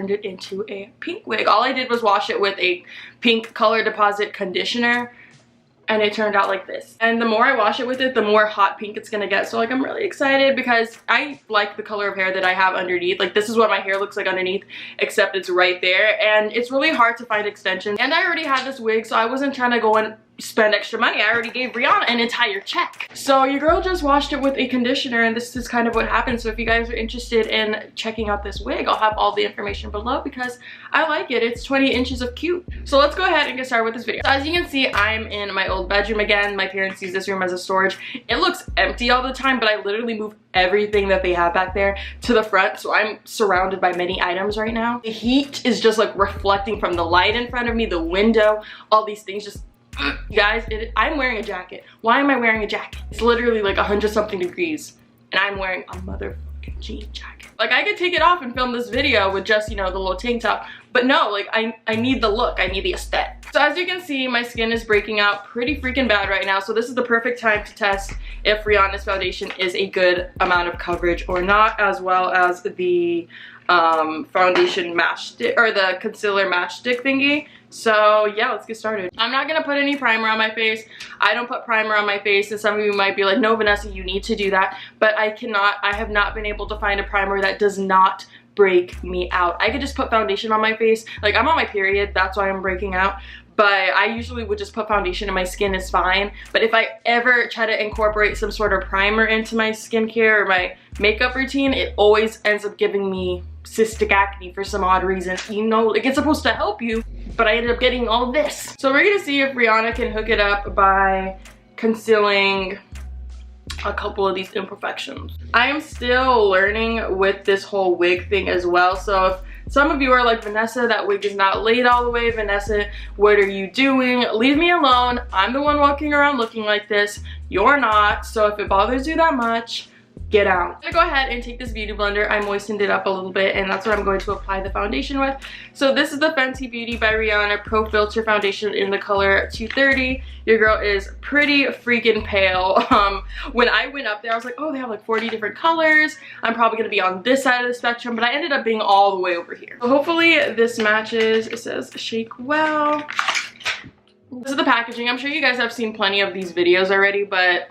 turned it into a pink wig. All I did was wash it with a pink color deposit conditioner, and it turned out like this. And the more I wash it with it, the more hot pink it's gonna get. So like I'm really excited because I like the color of hair that I have underneath. Like this is what my hair looks like underneath, except it's right there. And it's really hard to find extensions. And I already had this wig, so I wasn't trying to go and spend extra money. I already gave Rihanna an entire check. So your girl just washed it with a conditioner, and this is kind of what happened. So if you guys are interested in checking out this wig, I'll have all the information below because I like it. It's 20 inches of cute. So let's go ahead and get started with this video. So as you can see, I'm in my old bedroom again. My parents use this room as a storage. It looks empty all the time, but I literally moved everything that they have back there to the front, so I'm surrounded by many items right now. The heat is just like reflecting from the light in front of me, the window, all these things just you guys, I'm wearing a jacket. Why am I wearing a jacket? It's literally like 100-something degrees and I'm wearing a motherfucking jean jacket. Like I could take it off and film this video with just, you know, the little tank top, but no, like I need the look, I need the aesthetic. So as you can see, my skin is breaking out pretty freaking bad right now, so this is the perfect time to test if Rihanna's foundation is a good amount of coverage or not, as well as the foundation matchstick or the concealer matchstick thingy. So yeah, let's get started. I'm not gonna put any primer on my face. I don't put primer on my face, and some of you might be like, no Vanessa, you need to do that, but I have not been able to find a primer that does not break me out. I could just put foundation on my face. Like I'm on my period, that's why I'm breaking out, but I usually would just put foundation and my skin is fine. But if I ever try to incorporate some sort of primer into my skincare or my makeup routine, it always ends up giving me cystic acne for some odd reason. You know, like it's supposed to help you, but I ended up getting all of this. So we're gonna see if Rihanna can hook it up by concealing a couple of these imperfections. I am still learning with this whole wig thing as well, so if some of you are like, Vanessa, that wig is not laid all the way. Vanessa, what are you doing? Leave me alone. I'm the one walking around looking like this. You're not. So if it bothers you that much, get out. I'm gonna go ahead and take this beauty blender. I moistened it up a little bit, and that's what I'm going to apply the foundation with. So this is the Fenty Beauty by Rihanna Pro Filter Foundation in the color 230. Your girl is pretty freaking pale. When I went up there, I was like, oh, they have like 40 different colors. I'm probably gonna be on this side of the spectrum, but I ended up being all the way over here. So hopefully this matches. It says shake well. This is the packaging. I'm sure you guys have seen plenty of these videos already, but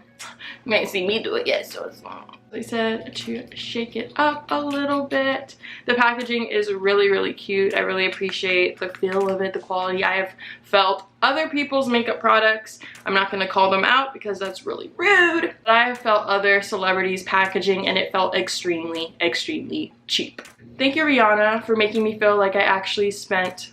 you might see me do it yet, so it's long. They said to shake it up a little bit. The packaging is really, really cute. I really appreciate the feel of it, the quality. I have felt other people's makeup products. I'm not going to call them out because that's really rude. But I have felt other celebrities' packaging and it felt extremely, extremely cheap. Thank you, Rihanna, for making me feel like I actually spent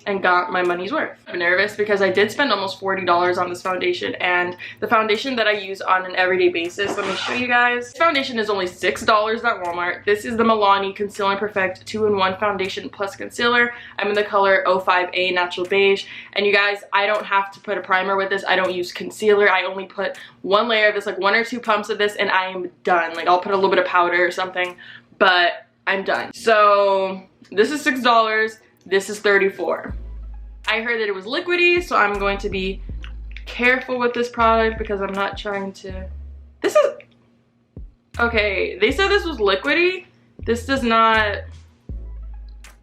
and got my money's worth. I'm nervous because I did spend almost $40 on this foundation, and the foundation that I use on an everyday basis, let me show you guys. This foundation is only $6 at Walmart. This is the Milani Conceal and Perfect 2-in-1 foundation plus concealer. I'm in the color 05A Natural Beige, and you guys, I don't have to put a primer with this. I don't use concealer. I only put one layer of this, like 1 or 2 pumps of this, and I am done. Like I'll put a little bit of powder or something, but I'm done. So this is $6. This is $34. I heard that it was liquidy, so I'm going to be careful with this product because I'm not trying to... This is... Okay, they said this was liquidy. This does not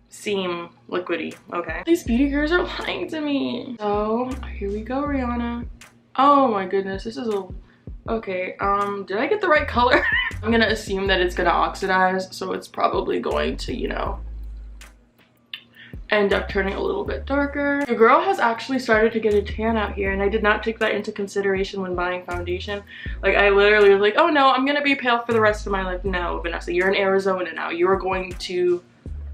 seem liquidy. Okay. These beauty girls are lying to me. So, here we go, Rihanna. Oh my goodness, this is a... Okay, did I get the right color? I'm gonna assume that it's gonna oxidize, so it's probably going to, you know, end up turning a little bit darker. The girl has actually started to get a tan out here, and I did not take that into consideration when buying foundation. Like I literally was like, oh no, I'm gonna be pale for the rest of my life. No, Vanessa, you're in Arizona now. You're going to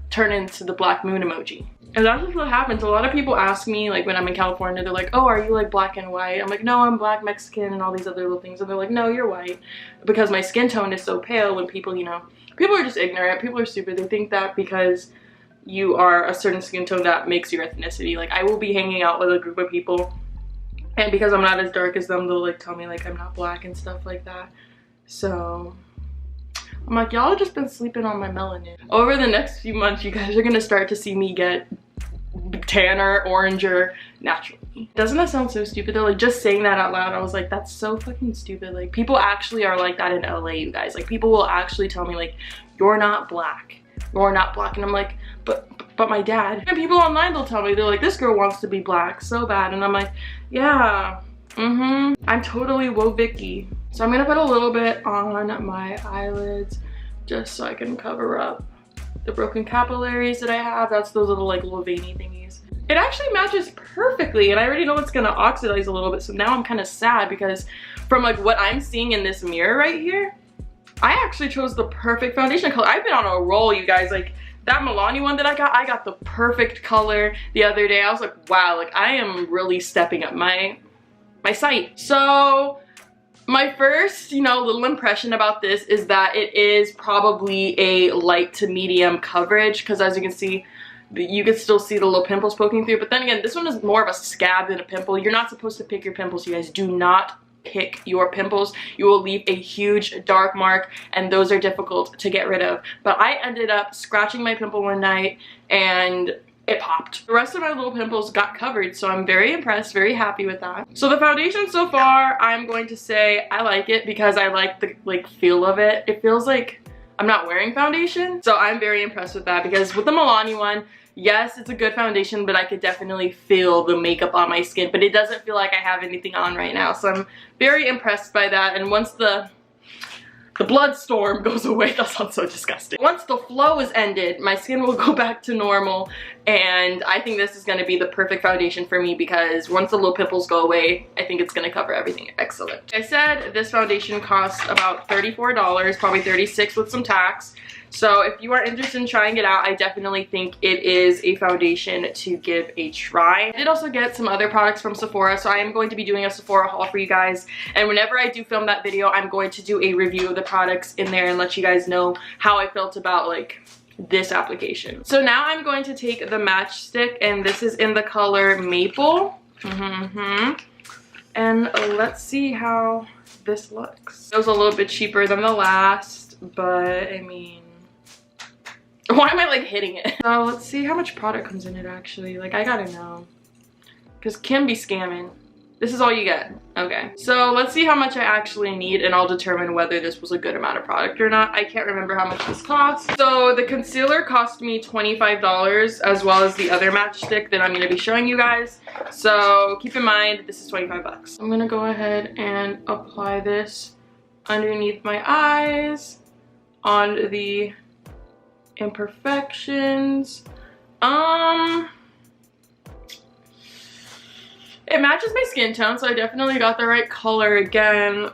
turn into the black moon emoji. And that's just what happens. A lot of people ask me, like when I'm in California, they're like, oh, are you like black and white? I'm like, no, I'm black, Mexican, and all these other little things. And they're like, no, you're white. Because my skin tone is so pale. When people, you know, people are just ignorant. People are stupid. They think that because you are a certain skin tone that makes your ethnicity. Like I will be hanging out with a group of people, and because I'm not as dark as them, they'll like tell me like I'm not black and stuff like that. So I'm like, y'all have just been sleeping on my melanin. Over the next few months, you guys are gonna start to see me get tanner, oranger naturally. Doesn't that sound so stupid though? Like just saying that out loud, I was like, that's so fucking stupid. Like people actually are like that in LA, you guys. Like people will actually tell me like, you're not black. You're not black. And I'm like, but but my dad. And people online, they'll tell me, they're like, this girl wants to be black so bad. And I'm like, yeah, I'm totally Wovicky. So I'm gonna put a little bit on my eyelids just so I can cover up the broken capillaries that I have. That's those little like little veiny thingies. It actually matches perfectly, and I already know it's gonna oxidize a little bit, so now I'm kind of sad because from like what I'm seeing in this mirror right here, I actually chose the perfect foundation color. I've been on a roll, you guys. Like that Milani one that I got the perfect color the other day. I was like, wow, like I am really stepping up my sight. So my first, you know, little impression about this is that it is probably a light to medium coverage, because as you can see, you can still see the little pimples poking through. But then again, this one is more of a scab than a pimple. You're not supposed to pick your pimples, you guys. Do not pick your pimples. You will leave a huge dark mark, and those are difficult to get rid of. But I ended up scratching my pimple one night and it popped. The rest of my little pimples got covered, so I'm very impressed, very happy with that. So the foundation so far, I'm going to say I like it because I like the feel of it. It feels like I'm not wearing foundation, so I'm very impressed with that, because with the Milani one, yes, it's a good foundation, but I could definitely feel the makeup on my skin, but it doesn't feel like I have anything on right now, so I'm very impressed by that. And once the blood storm goes away, that sounds so disgusting. Once the flow is ended, my skin will go back to normal, and I think this is going to be the perfect foundation for me, because once the little pimples go away, I think it's going to cover everything excellent. Like I said, this foundation costs about $34, probably $36 with some tax. So if you are interested in trying it out, I definitely think it is a foundation to give a try. I did also get some other products from Sephora, so I am going to be doing a Sephora haul for you guys. And whenever I do film that video, I'm going to do a review of the products in there and let you guys know how I felt about like this application. So now I'm going to take the matchstick, and this is in the color Maple. And let's see how this looks. It was a little bit cheaper than the last, but I mean, why am I like hitting it? So let's see how much product comes in it actually. Like I gotta know, because Kim be scamming. This is all you get. Okay, so let's see how much I actually need, and I'll determine whether this was a good amount of product or not. I can't remember how much this cost. So the concealer cost me $25, as well as the other matchstick that I'm gonna be showing you guys. So keep in mind, this is 25 bucks. I'm gonna go ahead and apply this underneath my eyes on the imperfections. It matches my skin tone, so I definitely got the right color again,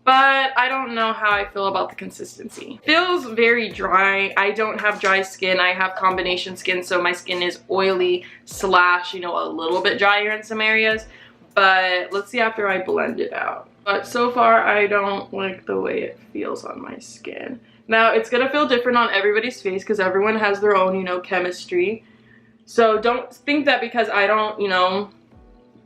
but I don't know how I feel about the consistency. It feels very dry. I don't have dry skin. I have combination skin, so my skin is oily slash, you know, a little bit drier in some areas, but let's see after I blend it out. But so far, I don't like the way it feels on my skin. Now, it's gonna feel different on everybody's face because everyone has their own, you know, chemistry. So don't think that because I don't, you know,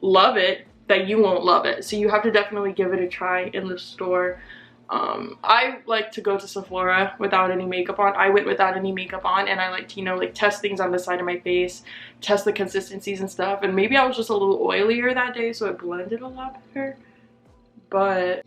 love it, that you won't love it. So you have to definitely give it a try in the store. I like to go to Sephora without any makeup on. I went without any makeup on, and I like to, you know, like test things on the side of my face, test the consistencies and stuff. And maybe I was just a little oilier that day, so it blended a lot better. But,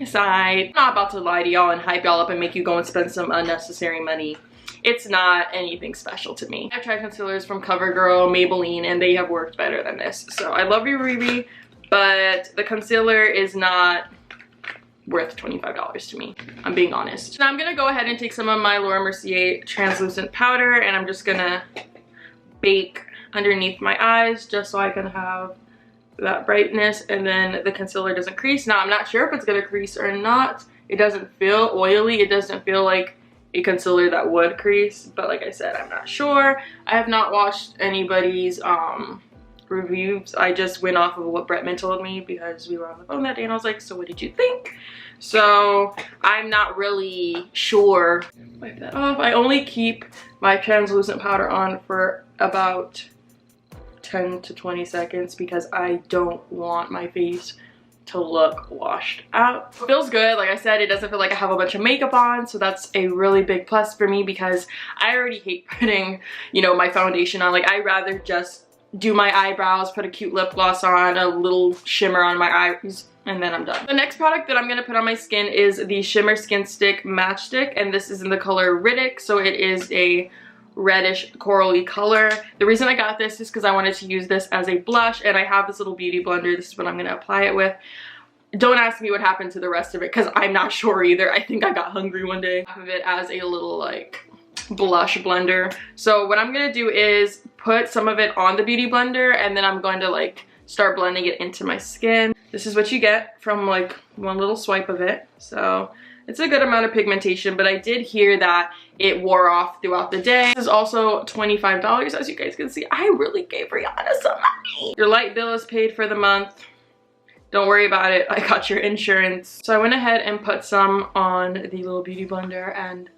aside, I'm not about to lie to y'all and hype y'all up and make you go and spend some unnecessary money. It's not anything special to me. I've tried concealers from CoverGirl, Maybelline, and they have worked better than this. So I love you, Riri, but the concealer is not worth $25 to me. I'm being honest. Now I'm gonna go ahead and take some of my Laura Mercier translucent powder, and I'm just gonna bake underneath my eyes just so I can have that brightness, and then the concealer doesn't crease. Now I'm not sure if it's gonna crease or not. It doesn't feel oily. It doesn't feel like a concealer that would crease, but like I said, I'm not sure. I have not watched anybody's reviews. I just went off of what Bretman told me because we were on the phone that day, and I was like, so what did you think? So I'm not really sure. Wipe that off. I only keep my translucent powder on for about 10 to 20 seconds because I don't want my face to look washed out. It feels good. Like I said, it doesn't feel like I have a bunch of makeup on, so that's a really big plus for me because I already hate putting, you know, my foundation on. Like, I'd rather just do my eyebrows, put a cute lip gloss on, a little shimmer on my eyes, and then I'm done. The next product that I'm gonna put on my skin is the Shimmer Skin Stick Match Stick, and this is in the color Riddick, so it is a reddish corally color. The reason I got this is because I wanted to use this as a blush, and I have this little beauty blender. This is what I'm going to apply it with. Don't ask me what happened to the rest of it because I'm not sure either. I think I got hungry one day. Half of it as a little like blush blender. So what I'm going to do is put some of it on the beauty blender, and then I'm going to like start blending it into my skin. This is what you get from like one little swipe of it. So it's a good amount of pigmentation, but I did hear that it wore off throughout the day. This is also $25, as you guys can see. I really gave Rihanna some money. Your light bill is paid for the month. Don't worry about it, I got your insurance. So I went ahead and put some on the little beauty blender, and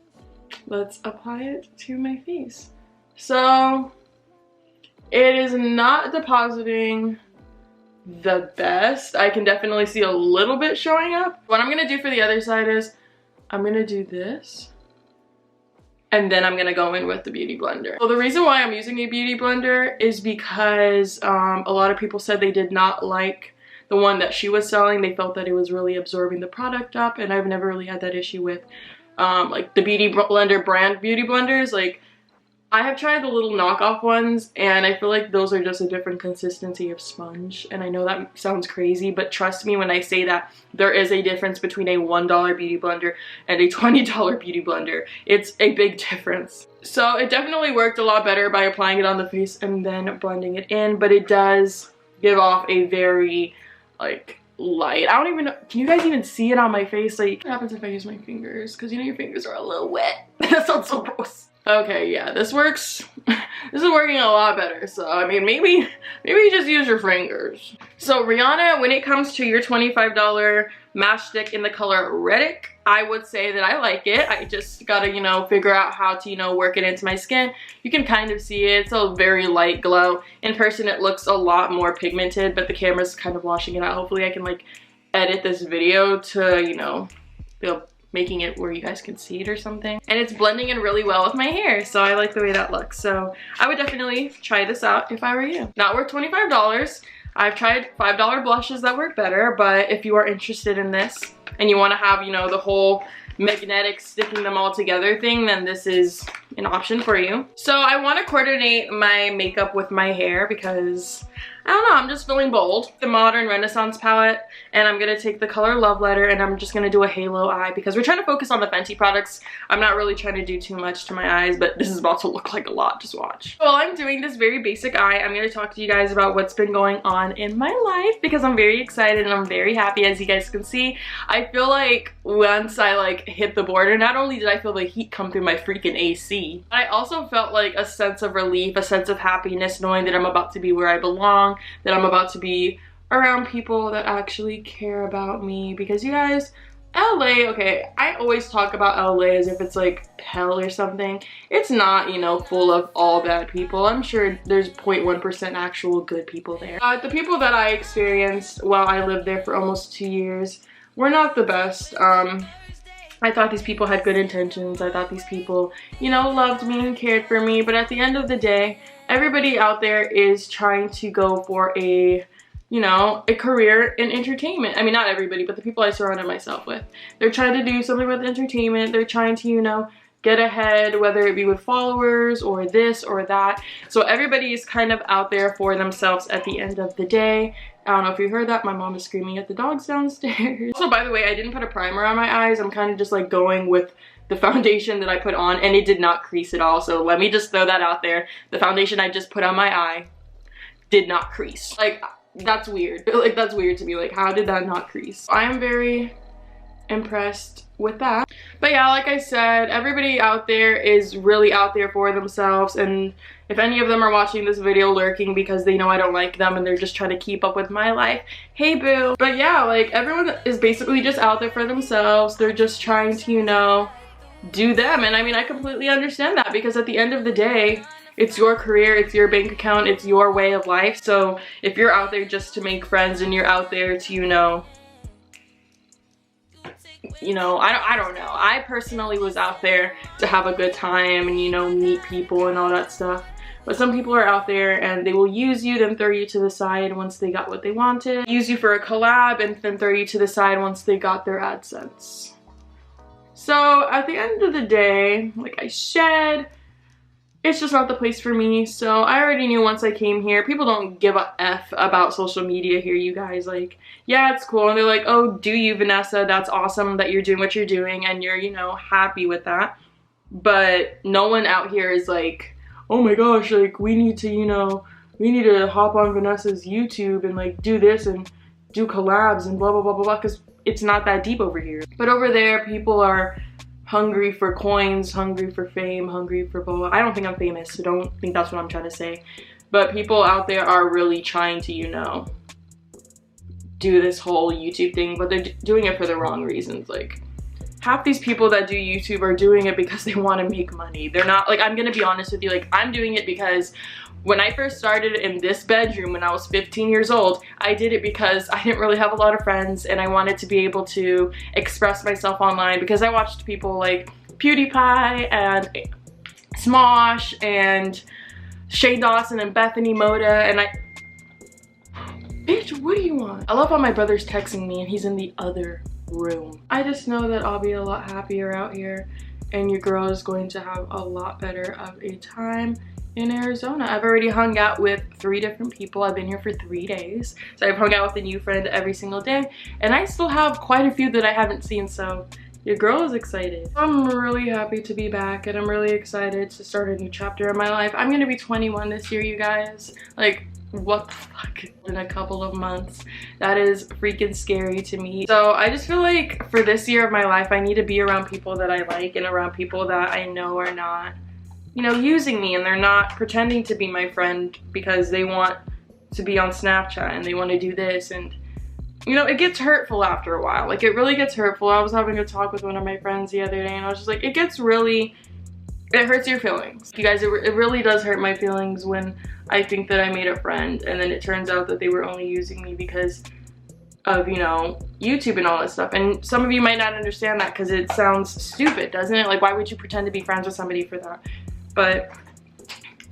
let's apply it to my face. So it is not depositing the best. I can definitely see a little bit showing up. What I'm gonna do for the other side is I'm gonna do this, and then I'm gonna go in with the beauty blender. Well, the reason why I'm using a beauty blender is because a lot of people said they did not like the one that she was selling. They felt that it was really absorbing the product up, and I've never really had that issue with like the beauty blender brand beauty blenders. Like, I have tried the little knockoff ones, and I feel like those are just a different consistency of sponge. And I know that sounds crazy, but trust me when I say that there is a difference between a $1 beauty blender and a $20 beauty blender. It's a big difference. So it definitely worked a lot better by applying it on the face and then blending it in, but it does give off a very like light. I don't even know, can you guys even see it on my face? Like, what happens if I use my fingers? Because you know your fingers are a little wet. That sounds so gross. Okay, yeah, this works. This is working a lot better. So I mean, maybe you just use your fingers. So Rihanna, when it comes to your $25 matchstick in the color Reddick, I would say that I like it. I just gotta, you know, figure out how to, you know, work it into my skin. You can kind of see it. It's a very light glow. In person, it looks a lot more pigmented, but the camera's kind of washing it out. Hopefully I can like edit this video to, you know, making it where you guys can see it or something. And it's blending in really well with my hair, so I like the way that looks. So I would definitely try this out if I were you. Not worth $25. I've tried $5 blushes that work better, but if you are interested in this and you want to have, you know, the whole magnetic sticking them all together thing, then this is an option for you. So I want to coordinate my makeup with my hair because I don't know, I'm just feeling bold. The Modern Renaissance palette, and I'm gonna take the color Love Letter, and I'm just gonna do a halo eye because we're trying to focus on the Fenty products. I'm not really trying to do too much to my eyes, but this is about to look like a lot, just watch. While I'm doing this very basic eye, I'm gonna talk to you guys about what's been going on in my life because I'm very excited and I'm very happy. As you guys can see, I feel like once I like hit the border, not only did I feel the heat come through my freaking AC, but I also felt like a sense of relief, a sense of happiness knowing that I'm about to be where I belong, that I'm about to be around people that actually care about me. Because you guys, LA, okay, I always talk about LA as if it's like hell or something. It's not, you know, full of all bad people. I'm sure there's 0.1% actual good people there. The people that I experienced while I lived there for almost 2 years were not the best. I thought these people had good intentions. I thought these people, you know, loved me and cared for me. But at the end of the day, everybody out there is trying to go for a, you know, a career in entertainment. I mean, not everybody, but the people I surrounded myself with. They're trying to do something with entertainment. They're trying to, you know, get ahead, whether it be with followers or this or that. So everybody is kind of out there for themselves at the end of the day. I don't know if you heard that. My mom is screaming at the dogs downstairs. Also, by the way, I didn't put a primer on my eyes. I'm kind of just like going with the foundation that I put on, and it did not crease at all. So let me just throw that out there. The foundation I just put on my eye did not crease. Like, that's weird. Like, that's weird to me. Like, how did that not crease? I am very impressed with that. But yeah, like I said, everybody out there is really out there for themselves, and if any of them are watching this video lurking because they know I don't like them and they're just trying to keep up with my life, hey boo. But yeah, like, everyone is basically just out there for themselves. They're just trying to, you know, do them. And I mean, I completely understand that because at the end of the day, it's your career, it's your bank account, it's your way of life. So if you're out there just to make friends and you're out there to, you know, I don't know. I personally was out there to have a good time and, you know, meet people and all that stuff. But some people are out there and they will use you, then throw you to the side once they got what they wanted. Use you for a collab and then throw you to the side once they got their AdSense. So at the end of the day, like I said, it's just not the place for me. So I already knew once I came here, people don't give a F about social media here, you guys. Like, yeah, it's cool. And they're like, oh, do you, Vanessa? That's awesome that you're doing what you're doing and you're, you know, happy with that. But no one out here is like, oh my gosh, like, we need to, you know, we need to hop on Vanessa's YouTube and like do this and do collabs and blah, blah, blah, blah, blah, because it's not that deep over here. But over there, people are hungry for coins, hungry for fame, hungry for blah, blah. I don't think I'm famous, so don't think that's what I'm trying to say. But people out there are really trying to, you know, do this whole YouTube thing, but they're doing it for the wrong reasons. Like, half these people that do YouTube are doing it because they want to make money. They're not, like, I'm gonna be honest with you, like, I'm doing it because when I first started in this bedroom when I was 15 years old, I did it because I didn't really have a lot of friends and I wanted to be able to express myself online, because I watched people like PewDiePie and Smosh and Shane Dawson and Bethany Moda, and bitch, what do you want? I love how my brother's texting me and he's in the other room. I just know that I'll be a lot happier out here and your girl is going to have a lot better of a time in Arizona. I've already hung out with 3 different people. I've been here for 3 days. So I've hung out with a new friend every single day. And I still have quite a few that I haven't seen. So your girl is excited. I'm really happy to be back and I'm really excited to start a new chapter in my life. I'm gonna be 21 this year, you guys. Like, what the fuck? In a couple of months. That is freaking scary to me. So I just feel like for this year of my life, I need to be around people that I like and around people that I know are not, you know, using me, and they're not pretending to be my friend because they want to be on Snapchat and they want to do this. And you know, it gets hurtful after a while. Like, it really gets hurtful. I was having a talk with one of my friends the other day and I was just like, it gets really, it hurts your feelings. You guys, it really does hurt my feelings when I think that I made a friend and then it turns out that they were only using me because of, you know, YouTube and all that stuff. And some of you might not understand that because it sounds stupid, doesn't it? Like, why would you pretend to be friends with somebody for that? But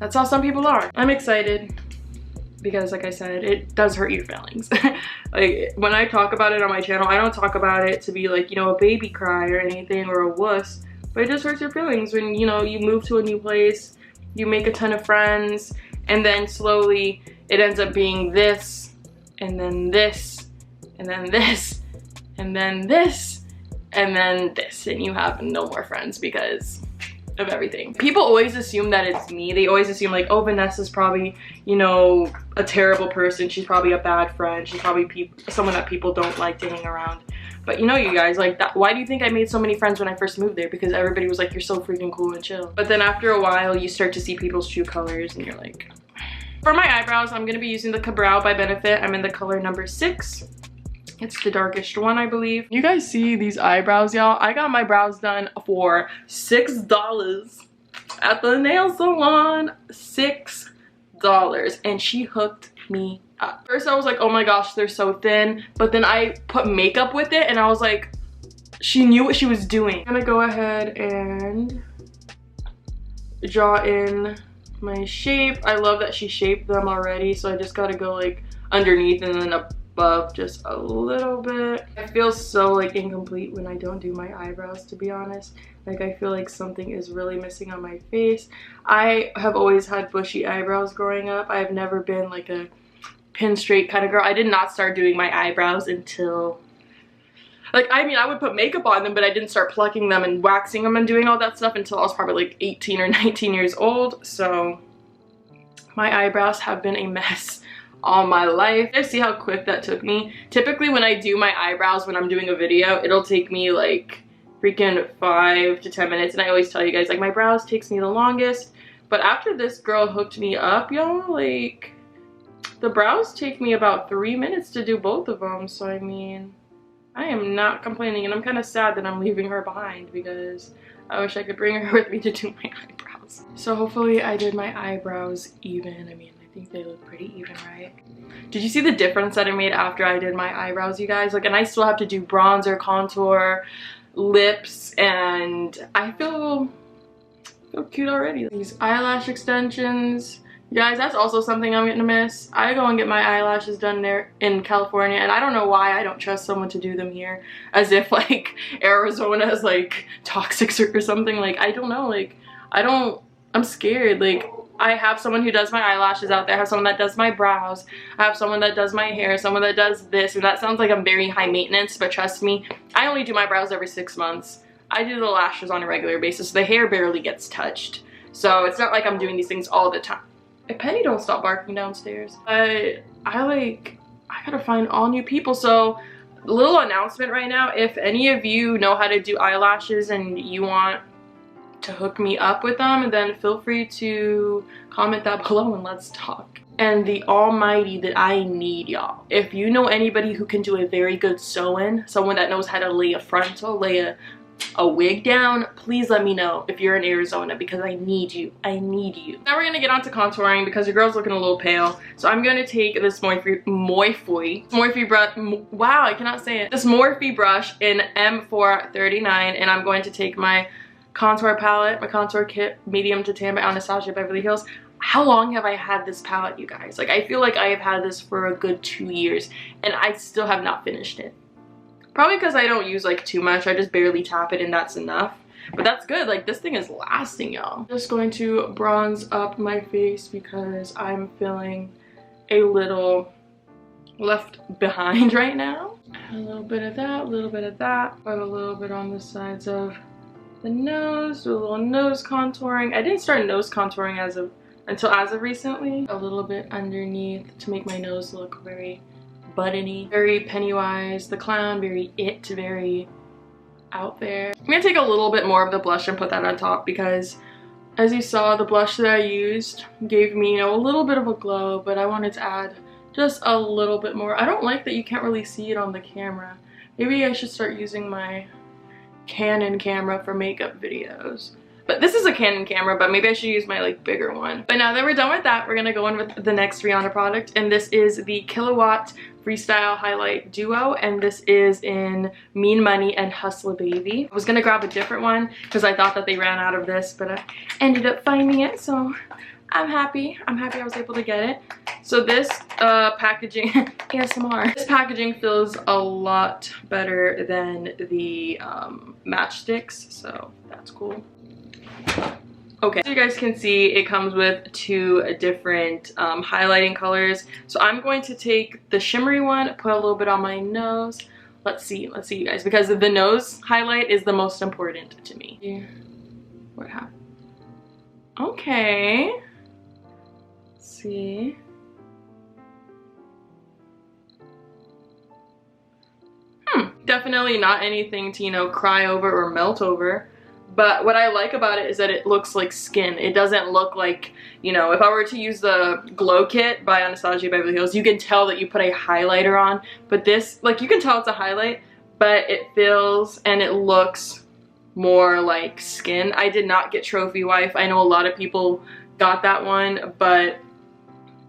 that's how some people are. I'm excited because, like I said, it does hurt your feelings. Like, when I talk about it on my channel, I don't talk about it to be like, you know, a baby cry or anything or a wuss, but it just hurts your feelings when, you know, you move to a new place, you make a ton of friends, and then slowly it ends up being this, and then this, and then this, and then this, and then this, and you have no more friends because of everything. People always assume that it's me. They always assume like, oh, Vanessa's probably, you know, a terrible person. She's probably a bad friend. She's probably someone that people don't like to hang around. But you know, you guys, like, that, why do you think I made so many friends when I first moved there? Because everybody was like, you're so freaking cool and chill. But then after a while, you start to see people's true colors and you're like. For my eyebrows, I'm gonna be using the Grwm by Benefit. I'm in the color number 6. It's the darkest one, I believe. You guys see these eyebrows, y'all? I got my brows done for $6 at the nail salon. $6. And she hooked me up. First I was like, oh my gosh, they're so thin. But then I put makeup with it and I was like, she knew what she was doing. I'm gonna go ahead and draw in my shape. I love that she shaped them already. So I just gotta go like underneath and then up above just a little bit. I feel so like incomplete when I don't do my eyebrows, to be honest. Like, I feel like something is really missing on my face. I have always had bushy eyebrows growing up. I've never been like a pin straight kind of girl. I did not start doing my eyebrows until, like, I mean, I would put makeup on them, but I didn't start plucking them and waxing them and doing all that stuff until I was probably like 18 or 19 years old. So my eyebrows have been a mess all my life. I see how quick that took me. Typically when I do my eyebrows when I'm doing a video, it'll take me like freaking 5 to 10 minutes, and I always tell you guys, like, my brows takes me the longest. But after this girl hooked me up, y'all, like, the brows take me about 3 minutes to do both of them. So I mean, I am not complaining, and I'm kind of sad that I'm leaving her behind because I wish I could bring her with me to do my eyebrows. So hopefully I did my eyebrows even. I mean, I think they look pretty even, right? Did you see the difference that I made after I did my eyebrows, you guys? Like, and I still have to do bronzer, contour, lips, and I feel cute already. These eyelash extensions, you guys, that's also something I'm gonna miss. I go and get my eyelashes done there in California, and I don't know why I don't trust someone to do them here, as if like Arizona is like toxic or something. Like, I don't know, like, I don't I'm scared. Like, I have someone who does my eyelashes out there. I have someone that does my brows. I have someone that does my hair. Someone that does this. And that sounds like I'm very high maintenance, but trust me, I only do my brows every 6 months. I do the lashes on a regular basis. The hair barely gets touched. So it's not like I'm doing these things all the time. If Penny don't stop barking downstairs. But I gotta find all new people. So, a little announcement right now. If any of you know how to do eyelashes and you want to hook me up with them, then feel free to comment that below and let's talk. And the almighty that I need, y'all, if you know anybody who can do a very good sew-in, someone that knows how to lay a frontal, lay a wig down, please let me know if you're in Arizona, because I need you. I need you. Now we're gonna get on to contouring because your girl's looking a little pale. So I'm gonna take this Morphe brush. Wow, I cannot say it. This Morphe brush in M439, and I'm going to take my contour palette, my contour kit, medium to tan by Anastasia Beverly Hills. How long have I had this palette, you guys? Like, I feel like I have had this for a good 2 years and I still have not finished it. Probably because I don't use like too much. I just barely tap it and that's enough. But that's good. Like, this thing is lasting, y'all. Just going to bronze up my face because I'm feeling a little left behind right now. A little bit of that, a little bit of that. Put a little bit on the sides of the nose, do a little nose contouring. I didn't start nose contouring until as of recently. A little bit underneath to make my nose look very buttony, very Pennywise the Clown, very very out there. I'm gonna take a little bit more of the blush and put that on top because, as you saw, the blush that I used gave me, you know, a little bit of a glow, but I wanted to add just a little bit more. I don't like that you can't really see it on the camera. Maybe I should start using my Canon camera for makeup videos. But this is a Canon camera, but maybe I should use my like bigger one. But now that we're done with that, we're gonna go in with the next Rihanna product, and this is the Kilowatt Freestyle Highlight Duo, and this is in Mean Money and Hustle Baby. I was gonna grab a different one because I thought that they ran out of this, but I ended up finding it, so I'm happy. I'm happy I was able to get it. So this packaging, ASMR. This packaging feels a lot better than the matchsticks, so that's cool. Okay, so you guys can see it comes with 2 different highlighting colors. So I'm going to take the shimmery one, put a little bit on my nose. Let's see you guys, because the nose highlight is the most important to me. What happened? Okay. Let's see. Definitely not anything to, you know, cry over or melt over. But what I like about it is that it looks like skin. It doesn't look like, you know, if I were to use the Glow Kit by Anastasia Beverly Hills, you can tell that you put a highlighter on. But this, like, you can tell it's a highlight, but it feels and it looks more like skin. I did not get Trophy Wife. I know a lot of people got that one, but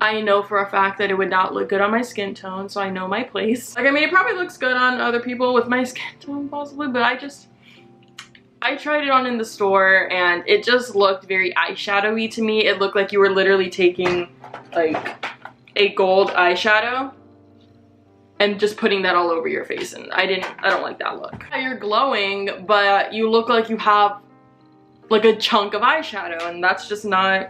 I know for a fact that it would not look good on my skin tone, so I know my place. Like, I mean, it probably looks good on other people with my skin tone possibly, but I tried it on in the store and it just looked very eyeshadowy to me. It looked like you were literally taking like a gold eyeshadow and just putting that all over your face, and I don't like that look. You're glowing, but you look like you have like a chunk of eyeshadow, and that's just not,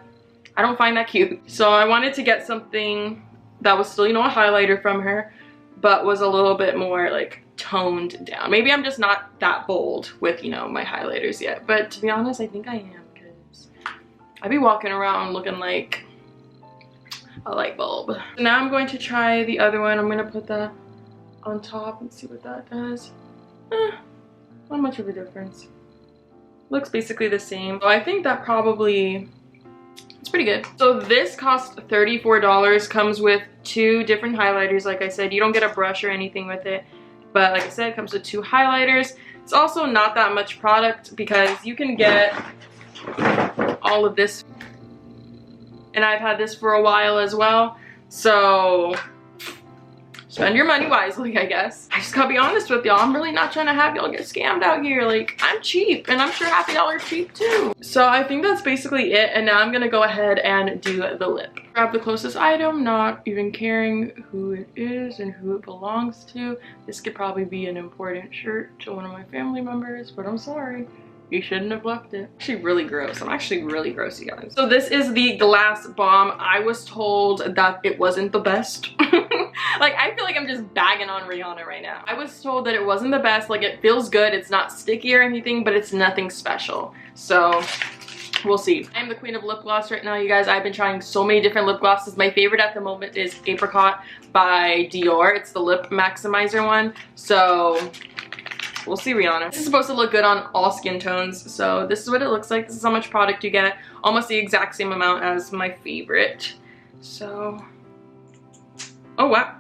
I don't find that cute. So I wanted to get something that was still, you know, a highlighter from her, but was a little bit more like toned down. Maybe I'm just not that bold with, you know, my highlighters yet, but to be honest, I think I am, because I be walking around looking like a light bulb. So now I'm going to try the other one. I'm going to put that on top and see what that does. Not much of a difference. Looks basically the same. So I think that probably, it's pretty good. So this cost $34, comes with 2 different highlighters. Like I said, you don't get a brush or anything with it, but like I said, it comes with 2 highlighters. It's also not that much product because you can get all of this, and I've had this for a while as well, so spend your money wisely, I guess. I just gotta be honest with y'all, I'm really not trying to have y'all get scammed out here. Like, I'm cheap, and I'm sure half of y'all are cheap too. So I think that's basically it, and now I'm gonna go ahead and do the lip. Grab the closest item, not even caring who it is and who it belongs to. This could probably be an important shirt to one of my family members, but I'm sorry. You shouldn't have left it. Actually really gross. I'm actually really gross, you guys. So this is the Glass Bomb. I was told that it wasn't the best. Like, I feel like I'm just bagging on Rihanna right now. I was told that it wasn't the best. Like, it feels good. It's not sticky or anything, but it's nothing special. So we'll see. I'm the queen of lip gloss right now, you guys. I've been trying so many different lip glosses. My favorite at the moment is Apricot by Dior. It's the lip maximizer one. So we'll see, Rihanna. This is supposed to look good on all skin tones. So this is what it looks like. This is how much product you get. Almost the exact same amount as my favorite. So, oh wow.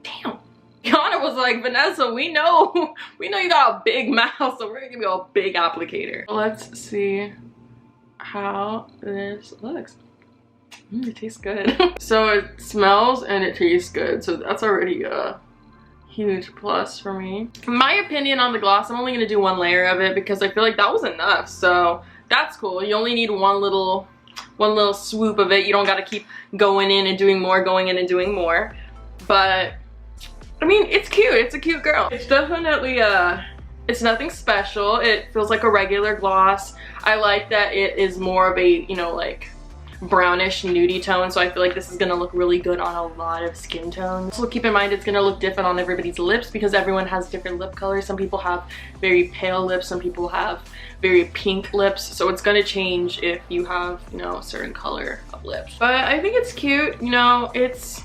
Damn. Rihanna was like, Vanessa, we know you got a big mouth, so we're gonna give you a big applicator. Let's see how this looks. It tastes good. So it smells and it tastes good, so that's already a huge plus for me. My opinion on the gloss, I'm only gonna do one layer of it because I feel like that was enough, so that's cool. You only need one little swoop of it. You don't gotta keep going in and doing more, going in and doing more. But I mean, it's cute. It's a cute girl. It's definitely it's nothing special. It feels like a regular gloss. I like that it is more of a, you know, like brownish nudie tone, so I feel like this is gonna look really good on a lot of skin tones. So keep in mind it's gonna look different on everybody's lips because everyone has different lip colors. Some people have very pale lips, some people have very pink lips, so it's gonna change if you have, you know, a certain color of lips. But I think it's cute, you know. It's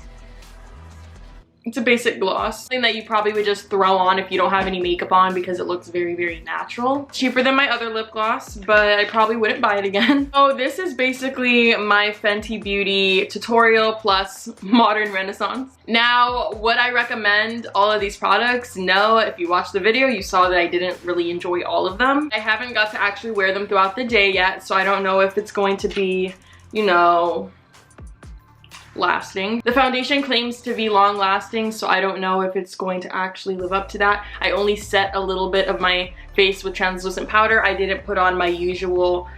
a basic gloss, something that you probably would just throw on if you don't have any makeup on because it looks very, very natural. Cheaper than my other lip gloss, but I probably wouldn't buy it again. So this is basically my Fenty Beauty tutorial plus modern renaissance. Now, would I recommend all of these products? No. If you watched the video, you saw that I didn't really enjoy all of them. I haven't got to actually wear them throughout the day yet, so I don't know if it's going to be, you know, lasting. The foundation claims to be long lasting, so I don't know if it's going to actually live up to that. I only set a little bit of my face with translucent powder. I didn't put on my usual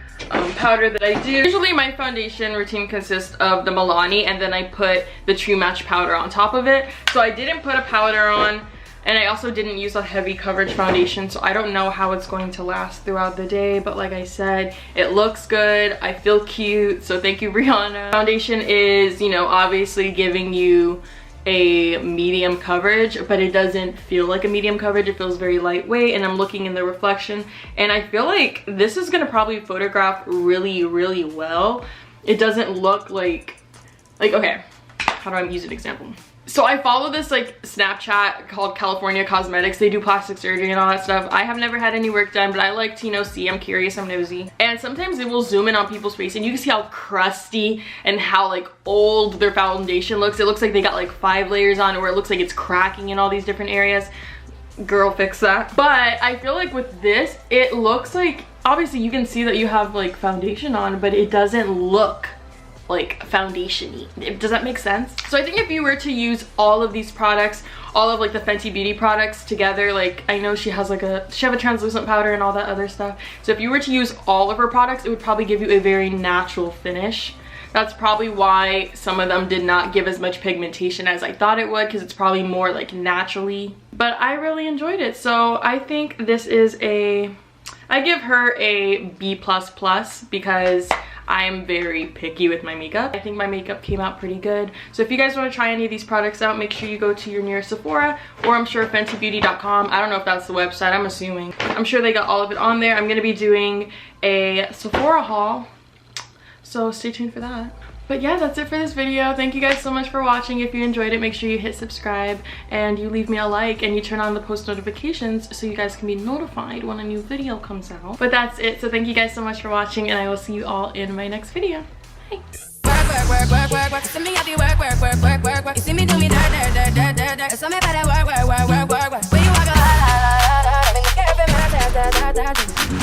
powder that I do. Usually my foundation routine consists of the Milani and then I put the True Match powder on top of it. So I didn't put a powder on, and I also didn't use a heavy coverage foundation, so I don't know how it's going to last throughout the day. But like I said, it looks good. I feel cute, so thank you, Rihanna. Foundation is, you know, obviously giving you a medium coverage, but it doesn't feel like a medium coverage. It feels very lightweight, and I'm looking in the reflection, and I feel like this is gonna probably photograph really, really well. It doesn't look like okay, how do I use an example? So I follow this like Snapchat called California Cosmetics. They do plastic surgery and all that stuff. I have never had any work done, but I like to, you know, see. I'm curious, I'm nosy. And sometimes it will zoom in on people's face and you can see how crusty and how like old their foundation looks. It looks like they got like 5 layers on, or it looks like it's cracking in all these different areas. Girl, fix that. But I feel like with this, it looks like, obviously you can see that you have like foundation on, but it doesn't look like foundation-y. Does that make sense? So I think if you were to use all of these products, all of like the Fenty Beauty products together, like I know she have a translucent powder and all that other stuff. So if you were to use all of her products, it would probably give you a very natural finish. That's probably why some of them did not give as much pigmentation as I thought it would, because it's probably more like naturally. But I really enjoyed it. So I think this is I give her a B++ because I'm very picky with my makeup. I think my makeup came out pretty good. So if you guys want to try any of these products out, make sure you go to your nearest Sephora, or I'm sure FentyBeauty.com. I don't know if that's the website, I'm assuming. I'm sure they got all of it on there. I'm gonna be doing a Sephora haul, so stay tuned for that. But yeah, that's it for this video. Thank you guys so much for watching. If you enjoyed it, make sure you hit subscribe and you leave me a like and you turn on the post notifications so you guys can be notified when a new video comes out. But that's it. So thank you guys so much for watching, and I will see you all in my next video. Bye.